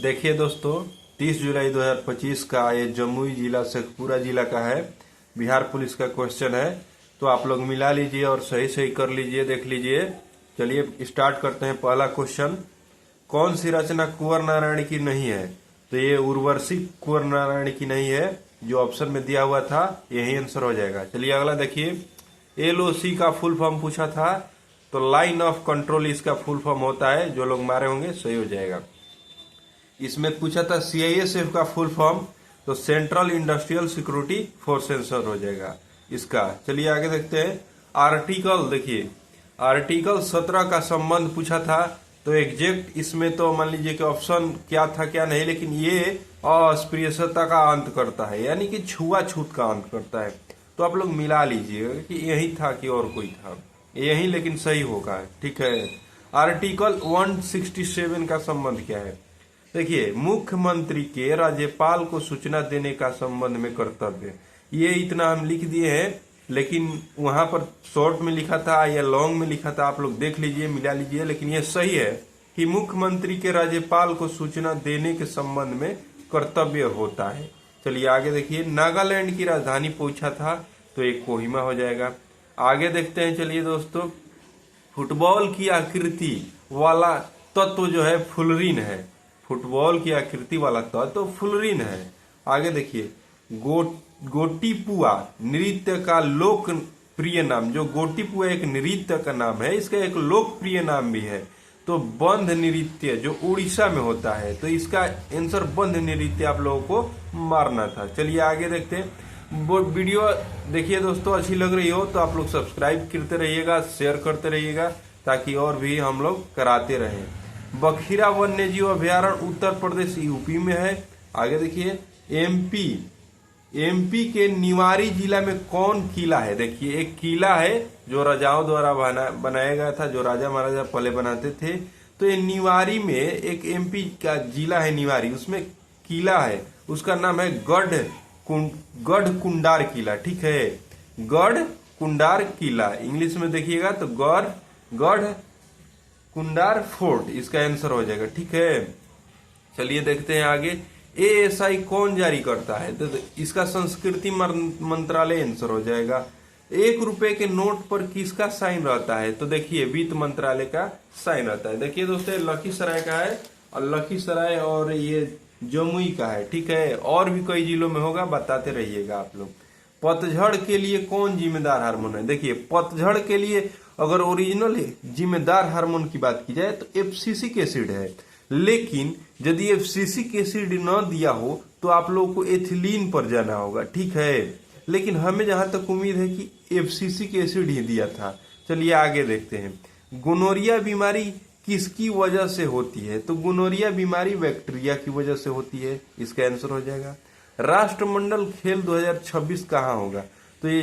देखिए दोस्तों, 30 जुलाई 2025 का ये जमुई जिला शेखपुरा जिला का है, बिहार पुलिस का क्वेश्चन है। तो आप लोग मिला लीजिए और सही सही कर लीजिए, देख लीजिए। चलिए स्टार्ट करते हैं। पहला क्वेश्चन, कौन सी रचना कुंवर नारायण की नहीं है? तो ये उर्वशी कुंवर नारायण की नहीं है, जो ऑप्शन में दिया हुआ था यही आंसर हो जाएगा। चलिए अगला देखिए, LOC का फुल फॉर्म पूछा था, तो लाइन ऑफ कंट्रोल इसका फुल फॉर्म होता है। जो लोग मारे होंगे सही हो जाएगा। इसमें पूछा था CISF का फुल फॉर्म, तो central industrial security force answer हो जाएगा इसका। चलिए आगे देखते हैं। आर्टिकल देखिए, आर्टिकल 17 का संबंध पूछा था, तो एग्जैक्ट इसमें तो मान लीजिए कि ऑप्शन क्या था क्या नहीं, लेकिन ये अस्पृश्यता का अंत करता है, यानी कि छुआछूत का अंत करता है। तो आप लोग मिला लीजिएगा कि यही था कि और कोई था, यही लेकिन सही होगा। ठीक है। आर्टिकल 167 का संबंध क्या है? देखिए, मुख्यमंत्री के राज्यपाल को सूचना देने का संबंध में कर्तव्य, ये इतना हम लिख दिए हैं, लेकिन वहां पर शॉर्ट में लिखा था या लॉन्ग में लिखा था, आप लोग देख लीजिए, मिला लीजिए। लेकिन ये सही है कि मुख्यमंत्री के राज्यपाल को सूचना देने के संबंध में कर्तव्य होता है। चलिए आगे देखिए, नागालैंड की राजधानी पूछा था, तो एक कोहिमा हो जाएगा। आगे देखते हैं। चलिए दोस्तों, फुटबॉल की आकृति वाला तत्व जो है फुलरिन है। फुटबॉल की आकृति वाला तत्व तो फुलरिन है। आगे देखिए, गोटीपुआ नृत्य का लोकप्रिय नाम, जो गोटीपुआ एक नृत्य का नाम है, इसका एक लोकप्रिय नाम भी है। तो बंध नृत्य जो उड़ीसा में होता है, तो इसका आंसर बंध नृत्य आप लोगों को मारना था। चलिए आगे देखते हैं। वो वीडियो देखिए दोस्तों, अच्छी लग रही हो तो आप लोग सब्सक्राइब करते रहिएगा, शेयर करते रहिएगा, ताकि और भी हम लोग कराते रहें। बखीरा वन्य जीव अभ्यारण्य उत्तर प्रदेश यूपी में है। आगे देखिए, एमपी के निवारी जिला में कौन किला है? देखिए, एक किला है जो राजाओं द्वारा बनाया गया था, जो राजा महाराजा पहले बनाते थे। तो ये निवारी में एक MP का जिला है निवारी, उसमें किला है, उसका नाम है गढ़ कुंडार किला। ठीक है, गढ़ कुंडार किला, इंग्लिश में देखिएगा तो गढ़ कुंडार फोर्ट इसका आंसर हो जाएगा। ठीक है। चलिए देखते हैं आगे। ASI कौन जारी करता है? तो इसका संस्कृति मंत्रालय आंसर हो जाएगा। 1 रुपए के नोट पर किसका साइन रहता है? तो देखिए, वित्त मंत्रालय का साइन रहता है। देखिए दोस्तों, लखीसराय का है, और लखीसराय और ये जमुई का है। ठीक है, और भी कई जिलों में होगा, बताते रहिएगा आप लोग। पतझड़ के लिए कौन जिम्मेदार हार्मोन है? देखिए, पतझड़ के लिए अगर ओरिजिनल जिम्मेदार हार्मोन की बात की जाए तो एब्सिसिक एसिड है, लेकिन यदि एब्सिसिक एसिड न दिया हो तो आप लोगों को एथिलीन पर जाना होगा। ठीक है, लेकिन हमें जहां तक उम्मीद है कि एब्सिसिक एसिड ही दिया था। चलिए आगे देखते हैं। गोनोरिया बीमारी किसकी वजह से होती है? तो गोनोरिया बीमारी बैक्टीरिया की वजह से होती है, इसका आंसर हो जाएगा। राष्ट्रमंडल खेल 2026 कहाँ होगा? तो ये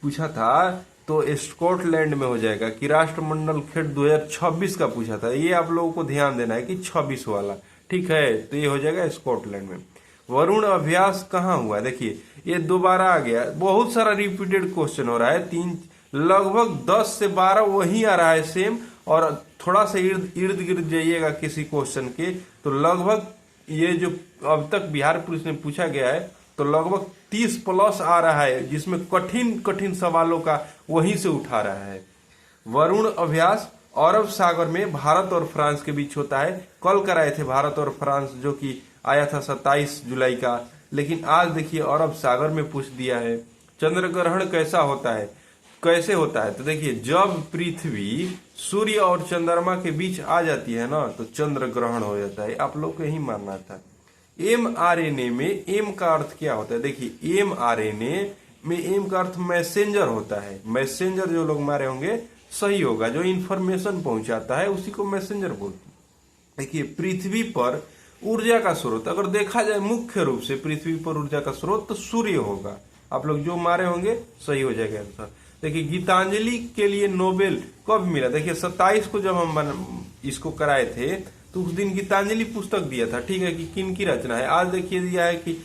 पूछा था, तो स्कॉटलैंड में हो जाएगा कि राष्ट्रमंडल खेल 2026 का पूछा था। ये आप लोगों को ध्यान देना है कि 26 वाला। ठीक है, तो ये हो जाएगा स्कॉटलैंड में। वरुण अभ्यास कहाँ हुआ? देखिए, ये दोबारा आ गया, बहुत सारा रिपीटेड क्वेश्चन हो रहा है, लगभग 10 से 12 वही आ रहा है सेम। और थोड़ा सा इर्द गिर्द जाइएगा किसी क्वेश्चन के, तो लगभग ये जो अब तक बिहार पुलिस में पूछा गया है, तो लगभग 30+ आ रहा है, जिसमें कठिन सवालों का वहीं से उठा रहा है। वरुण अभ्यास अरब सागर में भारत और फ्रांस के बीच होता है। कल कराए थे भारत और फ्रांस, जो कि आया था 27 जुलाई का, लेकिन आज देखिए अरब सागर में पूछ दिया है। चंद्र ग्रहण कैसा होता है? कैसे होता है? तो देखिए, जब पृथ्वी सूर्य और चंद्रमा के बीच आ जाती है ना, तो चंद्र ग्रहण हो जाता है। आप लोग को यही मानना था। mRNA में एम का अर्थ क्या होता है? देखिए, mRNA में एम का अर्थ मैसेंजर होता है। मैसेंजर जो लोग मारे होंगे सही होगा, जो इंफॉर्मेशन पहुंचाता है उसी को मैसेंजर बोलते हैं। देखिए, पृथ्वी पर ऊर्जा का स्रोत अगर देखा जाए, मुख्य रूप से पृथ्वी पर ऊर्जा का स्रोत तो सूर्य होगा। आप लोग जो मारे होंगे सही हो जाएगा आंसर। देखिए, गीतांजलि के लिए नोबेल कब मिला? देखिए, 27 को जब हम इसको कराए थे, तो उस दिन गीतांजलि पुस्तक दिया था। ठीक है, कि किन की रचना है। आज देखिए दिया है कि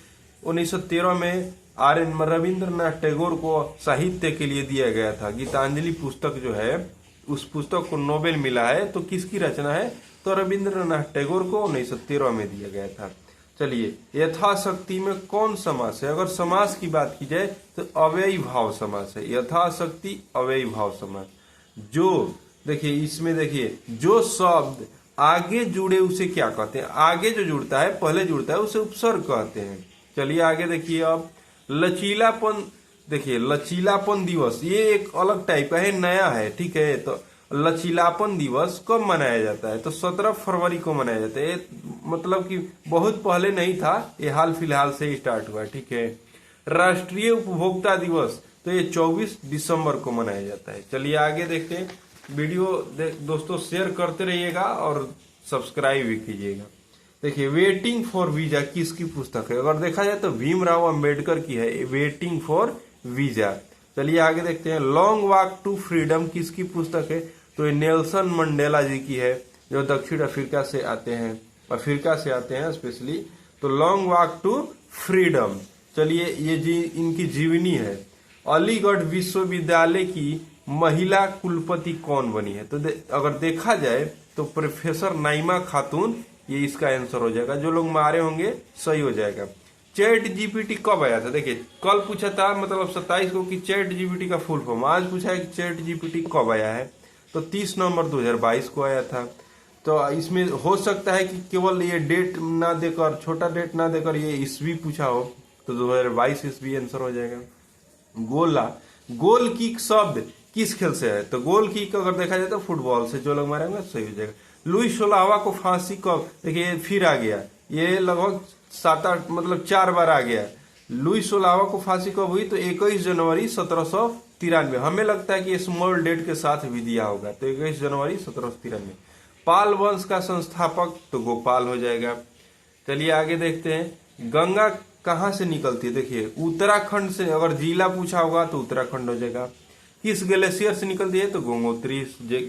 1913 में रविंद्रनाथ टैगोर को साहित्य के लिए दिया गया था। गीतांजलि पुस्तक जो है, उस पुस्तक को नोबेल मिला है, तो किसकी रचना है? तो रविंद्रनाथ टैगोर को 1913 में दिया गया था। चलिए, यथाशक्ति में कौन समास है? अगर समास की बात की जाए तो अव्ययी भाव समास है। यथाशक्ति अव्ययी भाव समास। जो देखिए इसमें देखिए, जो शब्द आगे जुड़े उसे क्या कहते हैं? आगे जो जुड़ता है, पहले जुड़ता है, उसे उपसर्ग कहते हैं। चलिए आगे देखिए। अब लचीलापन, देखिए लचीलापन दिवस ये एक अलग टाइप का है, नया है, ठीक है। तो लचीलापन दिवस कब मनाया जाता है? तो 17 फरवरी को मनाया जाता है। मतलब कि बहुत पहले नहीं था, ये हाल फिलहाल से ही स्टार्ट हुआ, ठीक है। राष्ट्रीय उपभोक्ता दिवस तो ये 24 दिसंबर को मनाया जाता है। चलिए आगे देखते हैं। वीडियो दोस्तों शेयर करते रहिएगा और सब्सक्राइब भी कीजिएगा। देखिए, वेटिंग फॉर वीजा किसकी पुस्तक है? अगर देखा जाए तो भीमराव अंबेडकर की है वेटिंग फॉर वीजा। चलिए आगे देखते हैं। लॉन्ग वॉक टू फ्रीडम किसकी पुस्तक है? तो ये नेल्सन मंडेला जी की है, जो दक्षिण अफ्रीका से आते हैं स्पेशली। तो लॉन्ग वॉक टू फ्रीडम। चलिए, ये जी इनकी जीवनी है। अलीगढ़ विश्वविद्यालय की महिला कुलपति कौन बनी है? तो अगर देखा जाए तो प्रोफेसर नाइमा खातून, ये इसका आंसर हो जाएगा। जो लोग मारे होंगे सही हो जाएगा। चैट जीपीटी कब आया था? देखिए, कल पूछा था मतलब 27 को कि चैट जीपीटी का फुल फॉर्म। आज पूछा है कि चैट जीपीटी कब आया है? तो 30 नवंबर 2022 को आया था। तो इसमें हो सकता है कि केवल ये डेट ना देकर, छोटा डेट ना देकर ये ईस्वी पूछा हो, तो 2022 ईस्वी आंसर हो जाएगा। गोला, गोल किक शब्द किस खेल से है? तो गोल किक अगर देखा जाए तो फुटबॉल से। जो लोग मारे होंगे सही हो जाएगा। लुई सोलावा को फांसी कब? देखिए फिर आ गया, ये लगभग 7-8 मतलब 4 बार आ गया। लुई सोलावा को फांसी कब हुई? तो 21 जनवरी 1793। हमें लगता है कि स्मॉल डेट के साथ भी दिया होगा, तो 21 जनवरी 1793। पाल वंश का संस्थापक तो गोपाल हो जाएगा। चलिए आगे देखते हैं। गंगा कहाँ से निकलती है? देखिए उत्तराखंड से। अगर जिला पूछा होगा तो उत्तराखंड हो जाएगा। किस ग्लेशियर से निकलती है? तो गंगोत्री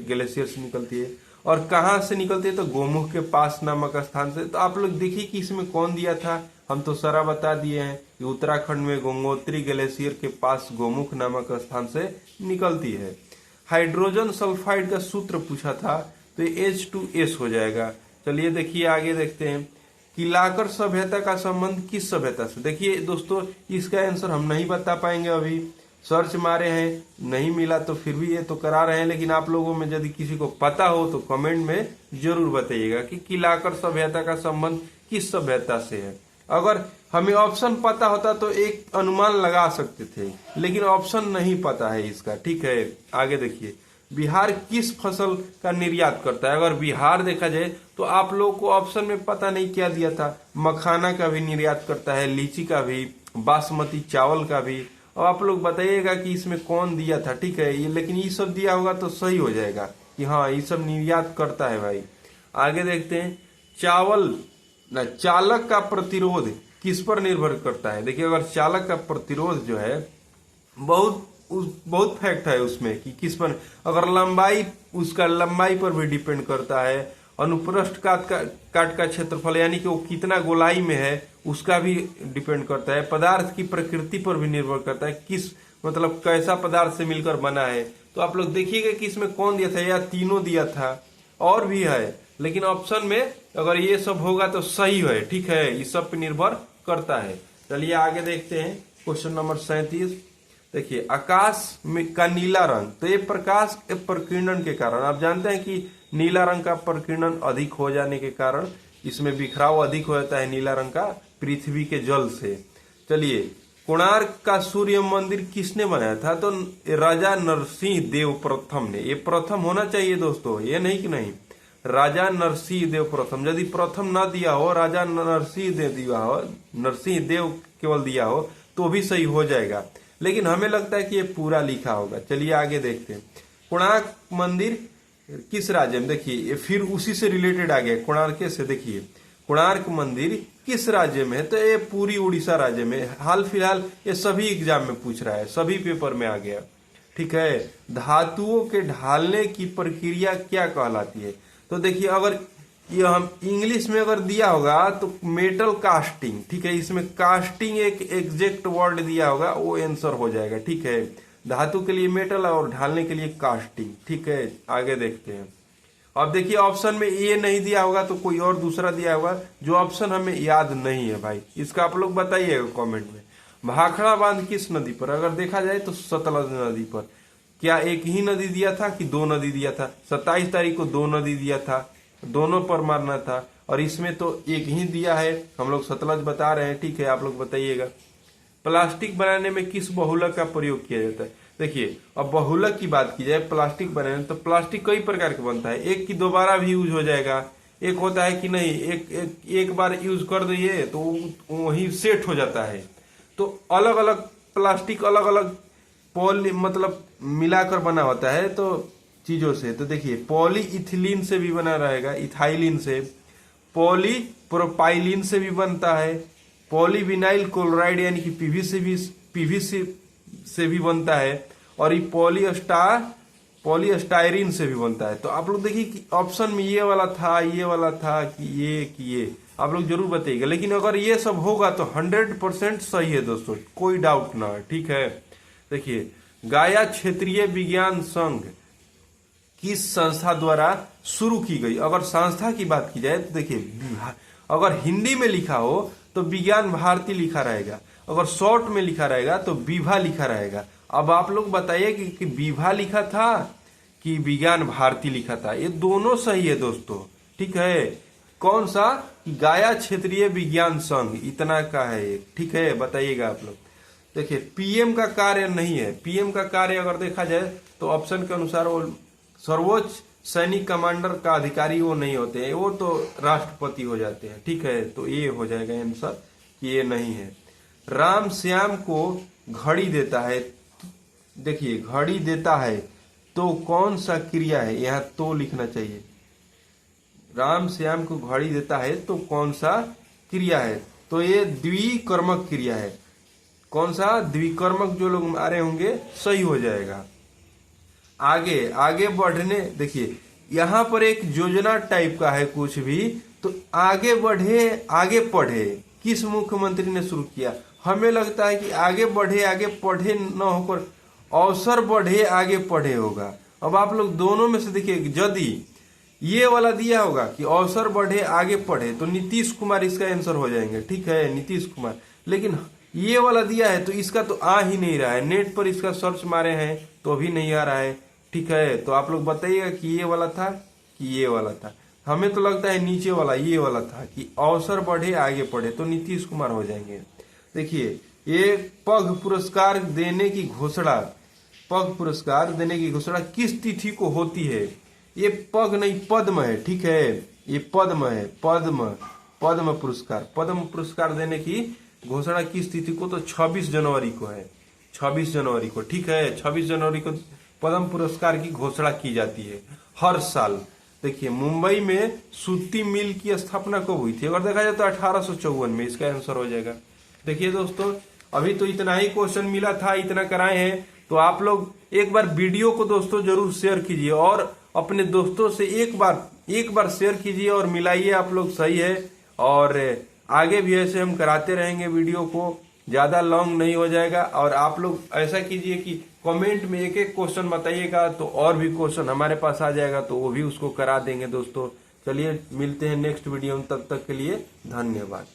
ग्लेशियर से निकलती है। और कहाँ से निकलती है? तो गोमुख के पास नामक स्थान से। तो आप लोग देखिए कि इसमें कौन दिया था, हम तो सारा बता दिए हैं कि उत्तराखंड में गंगोत्री ग्लेशियर के पास गोमुख नामक स्थान से निकलती है। हाइड्रोजन सल्फाइड का सूत्र पूछा था, तो ये H2S हो जाएगा। चलिए देखिए आगे देखते हैं। किलाकर सभ्यता का संबंध किस सभ्यता से? देखिए दोस्तों, इसका आंसर हम नहीं बता पाएंगे, अभी सर्च मारे हैं नहीं मिला, तो फिर भी ये तो करा रहे हैं। लेकिन आप लोगों में यदि किसी को पता हो तो कमेंट में जरूर बताइएगा कि किलाकर सभ्यता का संबंध किस सभ्यता से है। अगर हमें ऑप्शन पता होता तो एक अनुमान लगा सकते थे, लेकिन ऑप्शन नहीं पता है इसका, ठीक है। आगे देखिए, बिहार किस फसल का निर्यात करता है? अगर बिहार देखा जाए तो आप लोगों को ऑप्शन में पता नहीं क्या दिया था, मखाना का भी निर्यात करता है, लीची का भी, बासमती चावल का भी। अब आप लोग बताइएगा कि इसमें कौन दिया था, ठीक है। ये लेकिन ये सब दिया होगा तो सही हो जाएगा कि हाँ ये सब निर्यात करता है भाई। आगे देखते हैं। चालक का प्रतिरोध किस पर निर्भर करता है? देखिए, अगर चालक का प्रतिरोध जो है बहुत फैक्ट है उसमें कि किस पर। अगर लंबाई, उसका लंबाई पर भी डिपेंड करता है। अनुप्रस्थ काट का क्षेत्रफल यानी कि वो कितना गोलाई में है उसका भी डिपेंड करता है। पदार्थ की प्रकृति पर भी निर्भर करता है, किस मतलब कैसा पदार्थ से मिलकर बना है। तो आप लोग देखिएगा कि इसमें कौन दिया था, या तीनों दिया था और भी है, लेकिन ऑप्शन में अगर ये सब होगा तो सही है, ठीक है। इस सब पे निर्भर करता है। चलिए आगे देखते हैं। Question number 37। देखिए, आकाश में का नीला रंग, तो ये प्रकाश के प्रकीर्णन के कारण, आप जानते हैं कि नीला रंग का प्रकीर्णन अधिक हो जाने के कारण इसमें बिखराव अधिक हो जाता है नीला रंग का पृथ्वी के जल से। चलिए, कोणार्क का सूर्य मंदिर किसने बनाया था? तो राजा नरसिंह देव प्रथम ने। ये प्रथम होना चाहिए दोस्तों, ये नहीं कि नहीं। राजा नरसिंह देव प्रथम, यदि प्रथम ना दिया हो, राजा नरसिंह देव दिया हो, नरसिंह देव केवल दिया हो तो भी सही हो जाएगा, लेकिन हमें लगता है कि ये पूरा लिखा होगा। चलिए आगे देखते हैं। कोणार्क मंदिर किस राज्य में? देखिए ये फिर उसी से रिलेटेड आ गया, कोणार्क से। देखिए, कोणार्क मंदिर किस राज्य में है? तो ये पूरी उड़ीसा राज्य में। हाल फिलहाल ये सभी एग्जाम में पूछ रहा है, सभी पेपर में आ गया, ठीक है। धातुओं के ढालने की प्रक्रिया क्या कहलाती है? तो देखिए, अगर ये हम इंग्लिश में अगर दिया होगा तो मेटल कास्टिंग, ठीक है। इसमें कास्टिंग एक एग्जैक्ट वर्ड दिया होगा, वो आंसर हो जाएगा, ठीक है। धातु के लिए मेटल और ढालने के लिए कास्टिंग, ठीक है। आगे देखते हैं। अब देखिए ऑप्शन में ए नहीं दिया होगा तो कोई और दूसरा दिया होगा, जो ऑप्शन हमें याद नहीं है भाई, इसका आप लोग बताइएगा कमेंट में। भाखड़ा बांध किस नदी पर? अगर देखा जाए तो सतलज नदी पर। क्या एक ही नदी दिया था कि दो नदी दिया था? 27 तारीख को दो नदी दिया था, दोनों पर मारना था, और इसमें तो एक ही दिया है, हम लोग सतलज बता रहे हैं। ठीक है, आप लोग बताइएगा। प्लास्टिक बनाने में किस बहुलक का प्रयोग किया जाता है? देखिए, अब बहुलक की बात की जाए प्लास्टिक बनाने, तो प्लास्टिक कई प्रकार का बनता है। एक की दोबारा भी यूज हो जाएगा, एक होता है कि नहीं एक बार यूज कर दिए तो वही सेट हो जाता है। तो अलग अलग प्लास्टिक अलग अलग पॉली मतलब मिलाकर बना होता है तो चीजों से। तो देखिए, पॉलीइथिलीन से भी बना रहेगा, इथाइलिन से, पॉलीप्रोपाइलिन से भी बनता है, पॉलीविनाइल क्लोराइड यानी कि पीवीसी से भी बनता है, और ये पॉलीस्टायरीन से भी बनता है। तो आप लोग देखिए कि ऑप्शन में ये वाला था, ये वाला था कि ये आप लोग जरूर बताइएगा। लेकिन अगर ये सब होगा तो 100% सही है दोस्तों, कोई डाउट ना है। ठीक है, देखिए, गाया क्षेत्रीय विज्ञान संघ किस संस्था द्वारा शुरू की गई? अगर संस्था की बात की जाए तो देखिए, अगर हिंदी में लिखा हो तो विज्ञान भारती लिखा रहेगा, अगर शॉर्ट में लिखा रहेगा तो विभा लिखा रहेगा। अब आप लोग बताइए कि विभा लिखा था कि विज्ञान भारती लिखा था। ये दोनों सही है दोस्तों। ठीक है, कौन सा? गाया क्षेत्रीय विज्ञान संघ, इतना का है ये। ठीक है, बताइएगा आप लोग। देखिए, पीएम का कार्य नहीं है। पीएम का कार्य अगर देखा जाए तो ऑप्शन के अनुसार वो सर्वोच्च सैनिक कमांडर का अधिकारी वो नहीं होते हैं, वो तो राष्ट्रपति हो जाते हैं। ठीक है, तो ये हो जाएगा आंसर कि ये नहीं है। राम श्याम को घड़ी देता है, देखिए घड़ी देता है तो कौन सा क्रिया है? यहाँ तो लिखना चाहिए। राम श्याम को घड़ी देता है तो कौन सा क्रिया है? तो ये द्विकर्मक क्रिया है। कौन सा? द्विकर्मक। जो लोग मारे होंगे सही हो जाएगा। आगे बढ़ने, देखिए यहाँ पर एक योजना टाइप का है कुछ भी, तो आगे बढ़े आगे पढ़े किस मुख्यमंत्री ने शुरू किया? हमें लगता है कि आगे बढ़े आगे पढ़े न होकर अवसर बढ़े आगे पढ़े होगा। अब आप लोग दोनों में से देखिए, यदि ये वाला दिया होगा कि अवसर बढ़े आगे पढ़े तो नीतीश कुमार इसका आंसर हो जाएंगे। ठीक है, नीतीश कुमार। लेकिन ये वाला दिया है तो इसका तो आ ही नहीं रहा है, नेट पर इसका सर्च मारे हैं तो अभी नहीं आ रहा है। ठीक है, तो आप लोग बताइएगा कि ये वाला था कि ये वाला था। हमें तो लगता है नीचे वाला ये वाला था कि अवसर बढ़े आगे पढ़े, तो नीतीश कुमार हो जाएंगे। देखिए, ये पग पुरस्कार देने की घोषणा किस तिथि को होती है? ये पग नहीं पद्म है। ठीक है, ये पद्म है, पद्म पुरस्कार देने की घोषणा किस तिथि को? तो 26 जनवरी को है, 26 जनवरी को। ठीक है, 26 जनवरी को पद्म पुरस्कार की घोषणा की जाती है हर साल। देखिए, मुंबई में सूती मिल की स्थापना कब हुई थी? अगर देखा जाए तो 1854 में, इसका आंसर हो जाएगा। देखिए दोस्तों, अभी तो इतना ही क्वेश्चन मिला था, इतना कराए हैं। तो आप लोग एक बार वीडियो को दोस्तों जरूर शेयर कीजिए और अपने दोस्तों से एक बार शेयर कीजिए और मिलाइए आप लोग। सही है, और आगे भी ऐसे हम कराते रहेंगे वीडियो को, ज्यादा लॉन्ग नहीं हो जाएगा। और आप लोग ऐसा कीजिए कि कमेंट में एक एक क्वेश्चन बताइएगा, तो और भी क्वेश्चन हमारे पास आ जाएगा तो वो भी उसको करा देंगे दोस्तों। चलिए मिलते हैं नेक्स्ट वीडियो में, तब तक के लिए धन्यवाद।